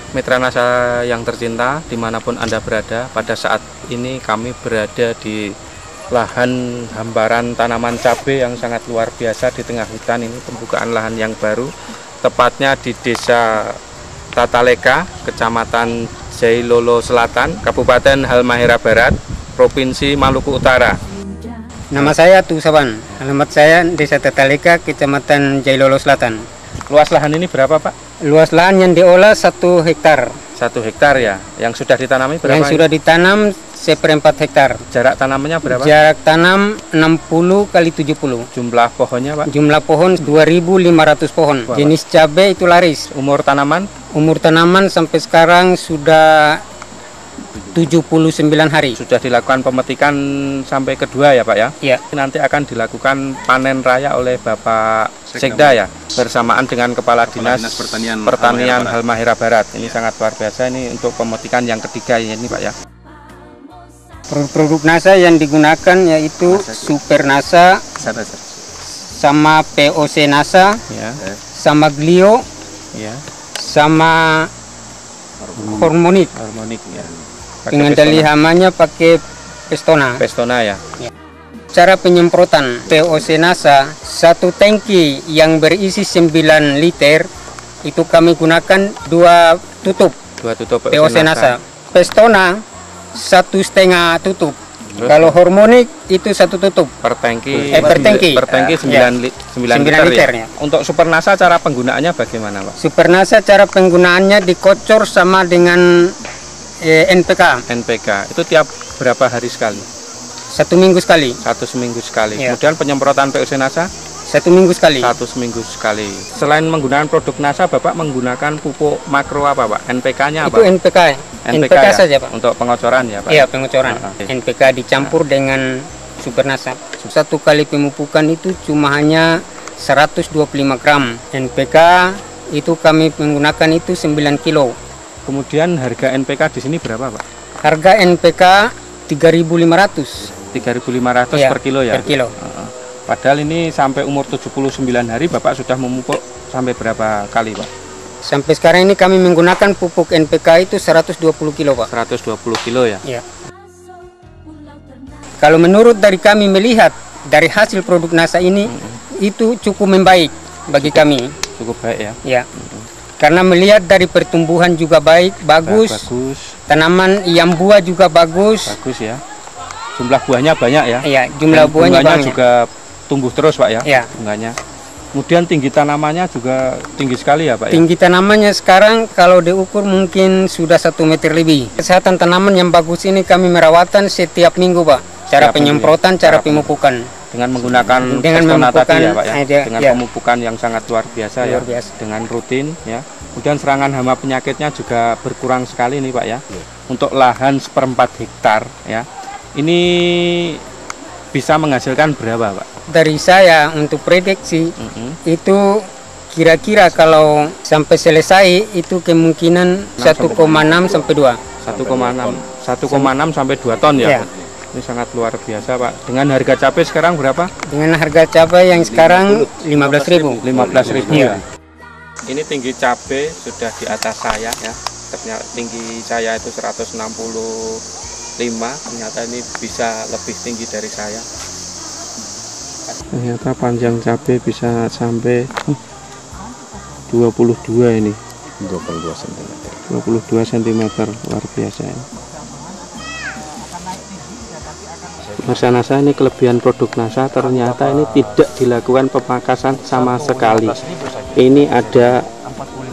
Mitra Nasa yang tercinta, dimanapun Anda berada, pada saat ini kami berada di lahan hamparan tanaman cabai yang sangat luar biasa di tengah hutan. Ini pembukaan lahan yang baru, tepatnya di Desa Tataleka, Kecamatan Jailolo Selatan, Kabupaten Halmahera Barat, Provinsi Maluku Utara. Nama saya Tusawan, alamat saya Desa Tataleka, Kecamatan Jailolo Selatan. Luas lahan ini berapa, Pak? Luas lahan yang diolah 1 hektar. 1 hektar ya. Yang sudah ditanami berapa? Yang sudah ditanam 1/4 hektar. Jarak tanamannya berapa? Jarak tanam 60 kali 70. Jumlah pohonnya, Pak? Jumlah pohon 2.500 pohon. Wah, jenis cabai itu laris. Umur tanaman? Umur tanaman sampai sekarang sudah 79 hari. Sudah dilakukan pemetikan sampai kedua ya, Pak ya? Iya. Nanti akan dilakukan panen raya oleh Bapak Sekda ya, bersamaan dengan Kepala Dinas Pertanian Halmahera Barat. Ini sangat luar biasa, ini untuk pemetikan yang ketiga ini, Pak ya. Produk NASA yang digunakan yaitu Super NASA, sama POC NASA, Ya, sama Glio, ya. sama Hormonik. Harmonik ya. Pakai Pengendali Pestona. hamanya pakai Pestona. Pestona ya. Cara penyemprotan POC NASA, 1 tangki yang berisi 9 liter itu kami gunakan 2 tutup 2 tutup POC NASA. Pestona 1,5 tutup. Kalau Hormonik itu 1 tutup per tangki. per tangki. Per tangki 9 9 liter ya. ya. Untuk Super NASA cara penggunaannya bagaimana, Pak? Super NASA cara penggunaannya dikocor sama dengan NPK. NPK itu tiap berapa hari sekali? 1 minggu sekali. 1 seminggu sekali. Ya. Kemudian penyemprotan POC NASA 1 minggu sekali. 1 seminggu sekali. Selain menggunakan produk NASA, Bapak menggunakan pupuk makro apa, Pak? NPK-nya apa? Itu NPK. NPK ya? saja, Pak. Untuk pengocoran ya, Pak? Iya, pengocoran. Oke. NPK dicampur dengan Super NASA. 1 kali pemupukan itu cuma hanya 125 gram. NPK itu kami menggunakan itu 9 kilo. Kemudian harga NPK di sini berapa, Pak? Harga NPK 3.500. 3.500 Iya, per kilo ya? Per kilo. Padahal ini sampai umur 79 hari Bapak sudah memupuk sampai berapa kali, Pak? Sampai sekarang ini kami menggunakan pupuk NPK itu 120 kilo, Pak. 120 kilo ya? Iya. Kalau menurut dari kami melihat dari hasil produk NASA ini, itu cukup membaik bagi kami. Cukup baik ya? Ya. Karena melihat dari pertumbuhan juga bagus. Bagus. Tanaman yang buah juga bagus. Bagus ya. Jumlah buahnya banyak ya? Iya, jumlah Dan buahnya bunganya banyak. juga tumbuh terus, Pak ya? Iya. Bunganya. Kemudian tinggi tanamannya juga tinggi sekali ya, Pak ya? Tinggi tanamannya sekarang kalau diukur mungkin sudah 1 meter lebih. Kesehatan tanaman yang bagus ini kami merawatan setiap minggu, Pak. Cara Setiap penyemprotan, minggu ya? cara pemupukan. Dengan menggunakan Dengan Pestona memupukan, tadi ya, Pak ya? Dengan ya. pemupukan yang sangat luar biasa Luar ya? biasa. Dengan rutin ya. Kemudian serangan hama penyakitnya juga berkurang sekali nih, Pak ya. Untuk lahan 1/4 hektar ya. Ini bisa menghasilkan berapa, Pak? Dari saya untuk prediksi itu kira-kira kalau sampai selesai itu kemungkinan 1,6 sampai 2. 1,6 sampai 2 ton ya. Ya. Ini sangat luar biasa, Pak. Dengan harga cabai sekarang berapa? Dengan harga cabai yang sekarang 15.000. 15.000 Iya. ya. Ini tinggi cabai sudah di atas saya ya. Ternyata tinggi saya itu 165, ternyata ini bisa lebih tinggi dari saya. Ternyata panjang cabai bisa sampai 22 ini. 22 cm. 22 cm, luar biasa ya. Pemirsa NASA, ini kelebihan produk NASA, ternyata ini tidak dilakukan pemangkasan sama sekali. Ini ada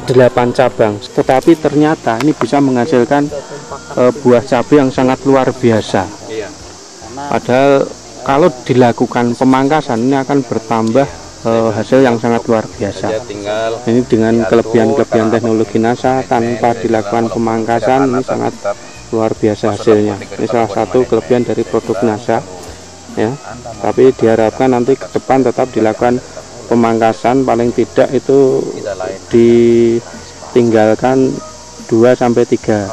8 cabang, tetapi ternyata ini bisa menghasilkan buah cabai yang sangat luar biasa. Padahal kalau dilakukan pemangkasan ini akan bertambah hasil yang sangat luar biasa. Ini dengan kelebihan-kelebihan teknologi NASA tanpa dilakukan pemangkasan ini sangat luar biasa hasilnya. Ini salah satu kelebihan dari produk NASA ya. Tapi diharapkan nanti ke depan tetap dilakukan pemangkasan, paling tidak itu ditinggalkan 2 sampai 3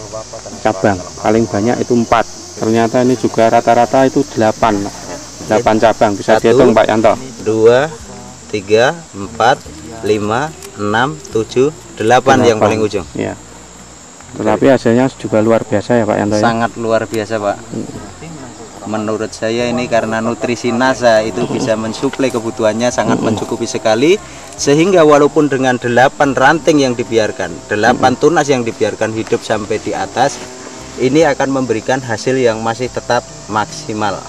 cabang, paling banyak itu 4. Ternyata ini juga rata-rata itu 8 cabang, bisa dihitung Pak Yanto. 2, 3, 4, 5, 6, 7, 8 yang paling ujung. Ya. Tetapi hasilnya juga luar biasa ya Pak Yanto ya? Sangat luar biasa Pak. Menurut saya ini karena nutrisi NASA itu bisa mensuplai kebutuhannya sangat mencukupi sekali, sehingga walaupun dengan 8 ranting yang dibiarkan, 8 tunas yang dibiarkan hidup sampai di atas, ini akan memberikan hasil yang masih tetap maksimal.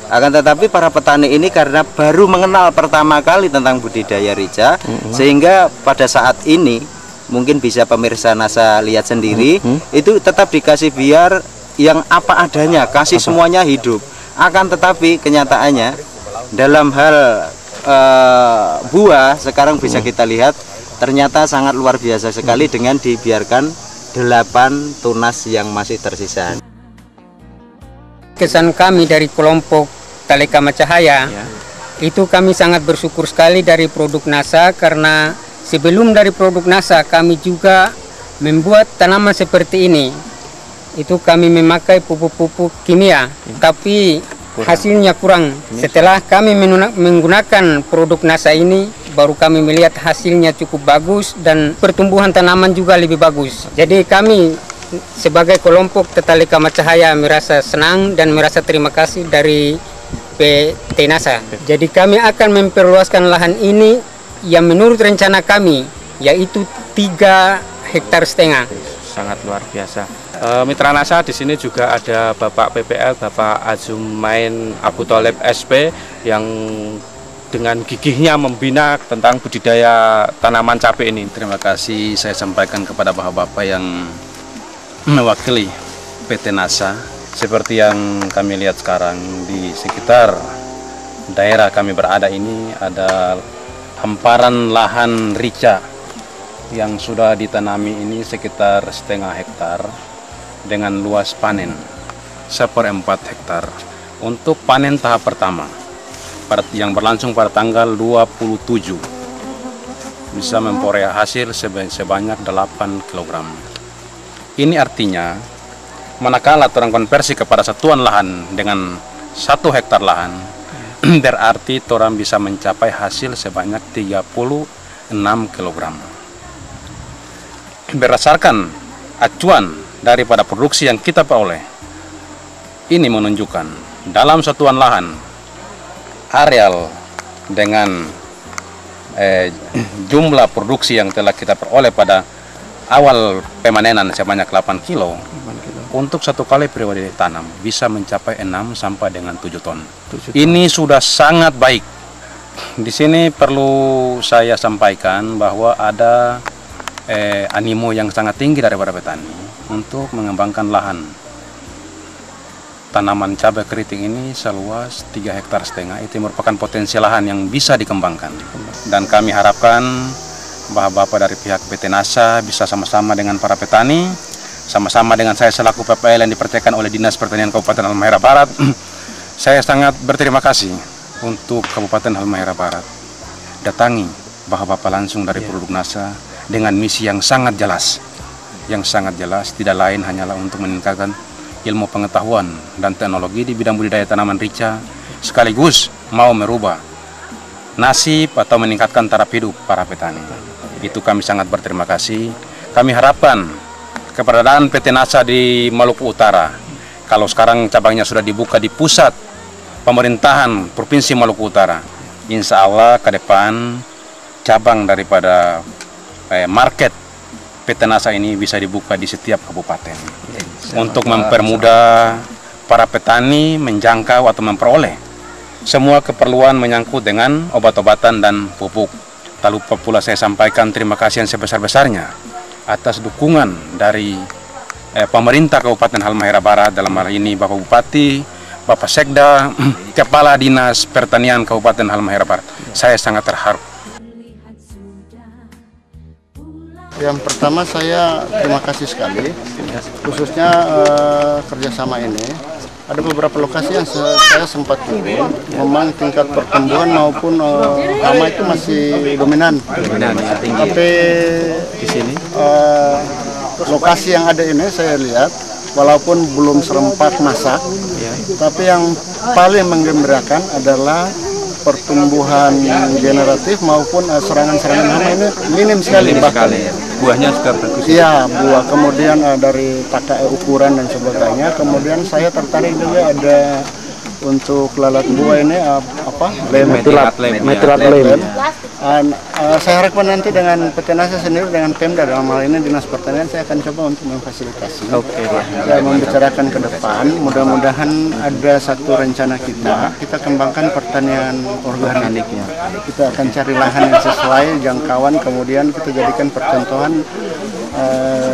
Akan tetapi para petani ini karena baru mengenal pertama kali tentang budidaya rica, sehingga pada saat ini mungkin bisa pemirsa NASA lihat sendiri, itu tetap dikasih biar yang apa adanya, kasih semuanya hidup. Akan tetapi kenyataannya dalam hal buah sekarang bisa kita lihat ternyata sangat luar biasa sekali dengan dibiarkan 8 tunas yang masih tersisa. Kesan kami dari kelompok Tale Kama Cahaya itu kami sangat bersyukur sekali dari produk NASA, karena sebelum dari produk NASA kami juga membuat tanaman seperti ini. Itu kami memakai pupuk-pupuk kimia, tapi hasilnya kurang. Setelah kami menggunakan produk NASA ini, baru kami melihat hasilnya cukup bagus dan pertumbuhan tanaman juga lebih bagus. Jadi kami sebagai kelompok Tale Kama Cahaya merasa senang dan merasa terima kasih dari PT NASA. Jadi kami akan memperluaskan lahan ini yang menurut rencana kami yaitu 3,5 hektar. Sangat luar biasa. Mitra NASA di sini juga ada Bapak PPL, Bapak Azumain Abu Tholib SP yang dengan gigihnya membina tentang budidaya tanaman cabai ini. Terima kasih saya sampaikan kepada bapak-bapak yang mewakili PT NASA. Seperti yang kami lihat sekarang di sekitar daerah kami berada ini ada hamparan lahan rica yang sudah ditanami ini sekitar 0,5 hektar dengan luas panen 1/4 hektar untuk panen tahap pertama yang berlangsung pada tanggal 27 bisa memperoleh hasil sebanyak 8 kg. Ini artinya manakala orang konversi kepada satuan lahan dengan 1 hektar lahan berarti orang bisa mencapai hasil sebanyak 36 kg. Berdasarkan acuan daripada produksi yang kita peroleh, ini menunjukkan dalam satuan lahan areal dengan jumlah produksi yang telah kita peroleh pada awal pemanenan sebanyak 8 kilo, untuk 1 kali periode tanam bisa mencapai 6 sampai dengan 7 ton. Ini sudah sangat baik. Di sini perlu saya sampaikan bahwa ada animo yang sangat tinggi daripada petani untuk mengembangkan lahan tanaman cabai keriting ini seluas 3,5 hektar. Itu merupakan potensi lahan yang bisa dikembangkan, dan kami harapkan bapak-bapak dari pihak PT NASA bisa sama-sama dengan para petani, sama-sama dengan saya selaku PPL yang dipercayakan oleh Dinas Pertanian Kabupaten Halmahera Barat. Saya sangat berterima kasih untuk Kabupaten Halmahera Barat datangi bapak-bapak langsung dari produk NASA dengan misi yang sangat jelas. Yang sangat jelas tidak lain hanyalah untuk meningkatkan ilmu pengetahuan dan teknologi di bidang budidaya tanaman rica, sekaligus mau merubah nasib atau meningkatkan taraf hidup para petani. Itu kami sangat berterima kasih. Kami harapkan keberadaan PT NASA di Maluku Utara, kalau sekarang cabangnya sudah dibuka di pusat pemerintahan Provinsi Maluku Utara, insya Allah ke depan cabang daripada market PT NASA ini bisa dibuka di setiap kabupaten untuk mempermudah para petani menjangkau atau memperoleh semua keperluan menyangkut dengan obat-obatan dan pupuk. Tak lupa pula saya sampaikan terima kasih yang sebesar-besarnya atas dukungan dari pemerintah Kabupaten Halmahera Barat, dalam hal ini Bapak Bupati, Bapak Sekda, Kepala Dinas Pertanian Kabupaten Halmahera Barat. Saya sangat terharu. Yang pertama saya terima kasih sekali, khususnya kerjasama ini. Ada beberapa lokasi yang saya sempat turun, memang tingkat pertumbuhan maupun hama itu masih dominan. Tapi di sini lokasi yang ada ini saya lihat, walaupun belum serempak masak, tapi yang paling menggembirakan adalah pertumbuhan generatif maupun serangan-serangan hama ini minim sekali. Buahnya juga bagus. Iya, buah. Kemudian dari tata ukuran dan sebagainya. Kemudian saya tertarik juga ada untuk lalat buah ini Metilat lem. Saya harapkan nanti dengan PT NASA sendiri dengan Pemda dalam hal ini Dinas Pertanian saya akan coba untuk memfasilitasi. Saya membicarakan ke depan. Mudah-mudahan ada satu rencana kita kembangkan pertanian organiknya. Kita akan cari lahan yang sesuai jangkauan, kemudian kita jadikan percontohan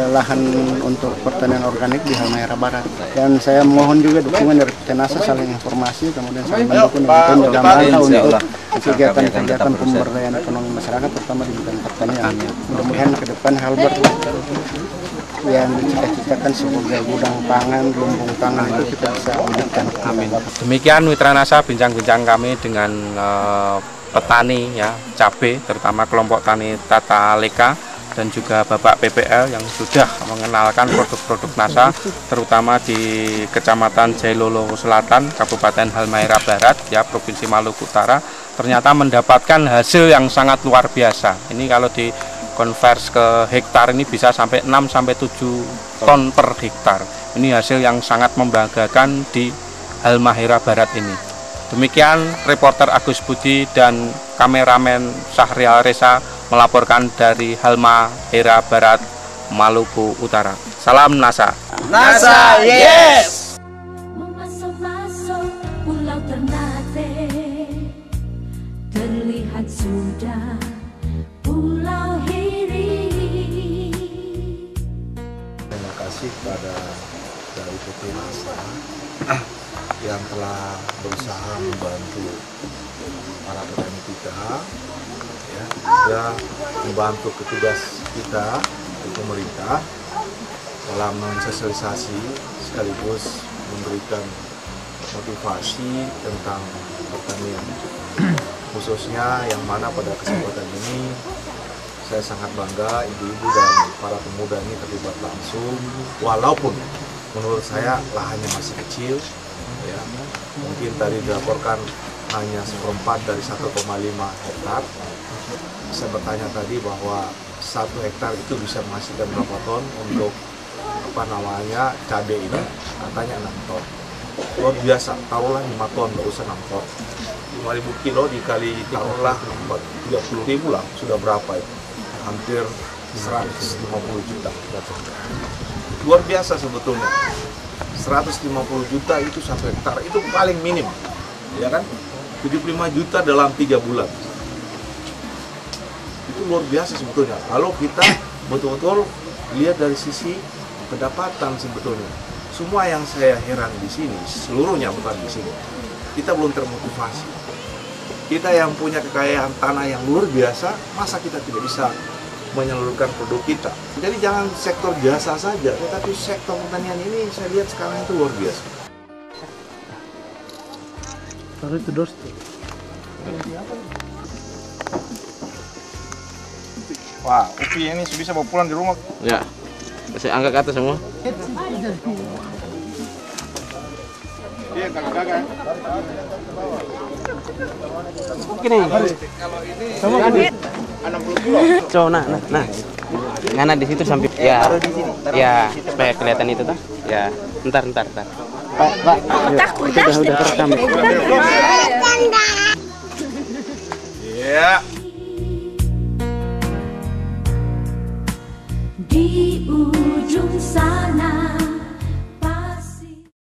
lahan untuk pertanian organik di Halmahera Barat. Dan saya mohon juga dukungan dari PT NASA saling informasi, kemudian saling mendukung dalam rangka untuk kegiatan-kegiatan pemberdayaan ekonomi masyarakat, terutama di bidang pertanian. Mudah-mudahan ke depan Halbert yang dicita-citakan sebagai gudang pangan, lumbung pangan itu kita bisa wujudkan. Amin. Demikian Mitra NASA bincang-bincang kami dengan petani ya cabai, terutama kelompok tani Tata Leka, dan juga Bapak PPL yang sudah mengenalkan produk-produk NASA, terutama di Kecamatan Jailolo Selatan, Kabupaten Halmahera Barat, ya Provinsi Maluku Utara, ternyata mendapatkan hasil yang sangat luar biasa. Ini kalau dikonvers ke hektar ini bisa sampai 6-7 ton per hektar. Ini hasil yang sangat membanggakan di Halmahera Barat ini. Demikian reporter Agus Budi dan kameramen Syahrial Reza melaporkan dari Halmahera Barat, Maluku Utara. Salam NASA. NASA, yes! Memasuk-masuk pulau Ternate, terlihat sudah Pulau Hiri. Terima kasih kepada dari PT NASA yang telah berusaha membantu para petani kita, ya, juga membantu petugas kita di pemerintah dalam mensosialisasi sekaligus memberikan motivasi tentang pertanian, khususnya yang mana pada kesempatan ini saya sangat bangga ibu-ibu dan para pemuda ini terlibat langsung, walaupun menurut saya lahannya masih kecil, ya, mungkin tadi dilaporkan hanya 1/4 dari 1,5 hektar. Saya bertanya tadi bahwa 1 hektar itu bisa menghasilkan berapa ton untuk cabai ini, katanya 6 ton. Luar biasa, taruhlah 5 ton, nggak usah 6 ton. 5.000 kilo dikali taruhlah 30.000 lah, sudah berapa itu? Hampir 150 juta. Luar biasa sebetulnya. 150 juta itu 1 hektar, itu paling minim, ya kan? 75 juta dalam 3 bulan. Itu luar biasa sebetulnya. Kalau kita betul-betul lihat dari sisi pendapatan sebetulnya. Semua yang saya heran di sini, seluruhnya bukan di sini, kita belum termotivasi. Kita yang punya kekayaan tanah yang luar biasa, masa kita tidak bisa menyalurkan produk kita? Jadi jangan sektor jasa saja, tetapi sektor pertanian ini saya lihat sekarang itu luar biasa. Wah, upi ini bisa bawa pulang di rumah. Ya, saya angkat ke atas semua. Iya, kakak-kakak. Gini. Sama ini 60 kilo. So, nah. Ngana di situ sampai ya, supaya kelihatan itu tuh. Ya, ntar. Pak. Itu udah terekam. Iya. Di ujung sana